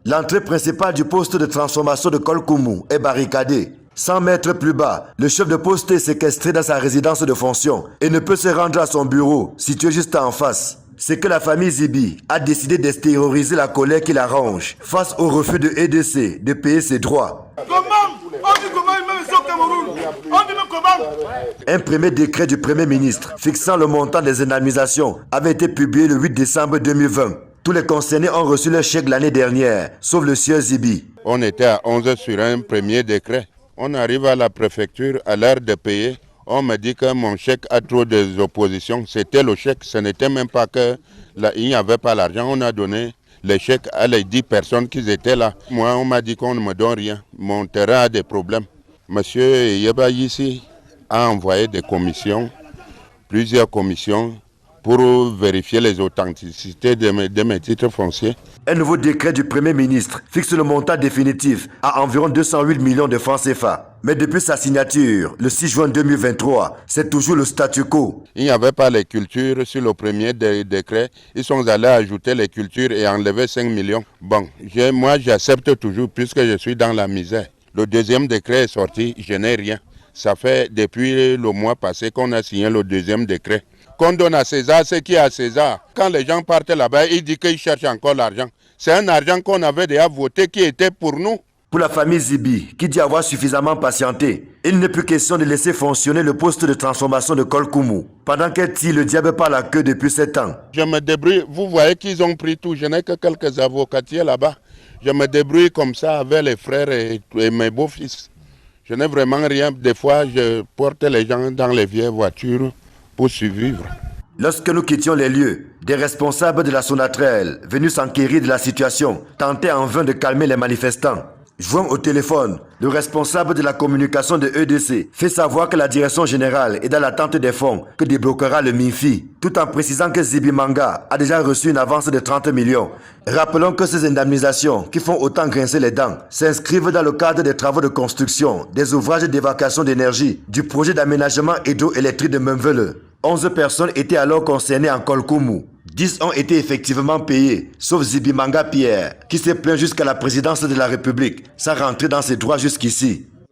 L'entrée principale du poste de transformation de Kolkoumou est barricadée. 100 mètres plus bas, le chef de poste est séquestré dans sa résidence de fonction et ne peut se rendre à son bureau, situé juste en face. C'est que la famille Zibi a décidé d'extérioriser la colère qui la ronge face au refus de EDC de payer ses droits. Un premier décret du Premier ministre fixant le montant des indemnisations avait été publié le 8 décembre 2020. Tous les concernés ont reçu leur chèque l'année dernière, sauf le sieur Zibi. On était à 11 sur un premier décret. On arrive à la préfecture à l'heure de payer. On me dit que mon chèque a trop d'opposition. C'était le chèque, ce n'était même pas qu'il n'y avait pas l'argent. On a donné les chèques à les 10 personnes qui étaient là. Moi, on m'a dit qu'on ne me donne rien. Mon terrain a des problèmes. Monsieur Yeba ici a envoyé des commissions, plusieurs commissions, pour vérifier les authenticités de mes titres fonciers. Un nouveau décret du Premier ministre fixe le montant définitif à environ 208 millions de francs CFA. Mais depuis sa signature, le 6 juin 2023, c'est toujours le statu quo. Il n'y avait pas les cultures sur le premier décret. Ils sont allés ajouter les cultures et enlever 5 millions. Bon, moi j'accepte toujours puisque je suis dans la misère. Le deuxième décret est sorti, je n'ai rien. Ça fait depuis le mois passé qu'on a signé le deuxième décret. Qu'on donne à César ce qui est à César. Quand les gens partent là-bas, ils disent qu'ils cherchent encore l'argent. C'est un argent qu'on avait déjà voté qui était pour nous. Pour la famille Zibi, qui dit avoir suffisamment patienté, il n'est plus question de laisser fonctionner le poste de transformation de Kolkoumou, pendant qu'elle tire le diable par la queue depuis 7 ans. Je me débrouille, vous voyez qu'ils ont pris tout, je n'ai que quelques avocatiers là-bas. Je me débrouille comme ça avec les frères et mes beaux-fils. Je n'ai vraiment rien, des fois je porte les gens dans les vieilles voitures pour survivre. Lorsque nous quittions les lieux, des responsables de la Sonatrel, venus s'enquérir de la situation, tentaient en vain de calmer les manifestants. Joint au téléphone, le responsable de la communication de EDC fait savoir que la direction générale est dans l'attente des fonds que débloquera le MINFI, tout en précisant que Zibi Manga a déjà reçu une avance de 30 millions. Rappelons que ces indemnisations, qui font autant grincer les dents, s'inscrivent dans le cadre des travaux de construction, des ouvrages d'évacuation d'énergie, du projet d'aménagement hydroélectrique de Memvele. 11 personnes étaient alors concernées en Kolkoumou. 10 ont été effectivement payés, sauf Zibi Manga Pierre, qui s'est plaint jusqu'à la présidence de la République, sans rentrer dans ses droits jusqu'ici.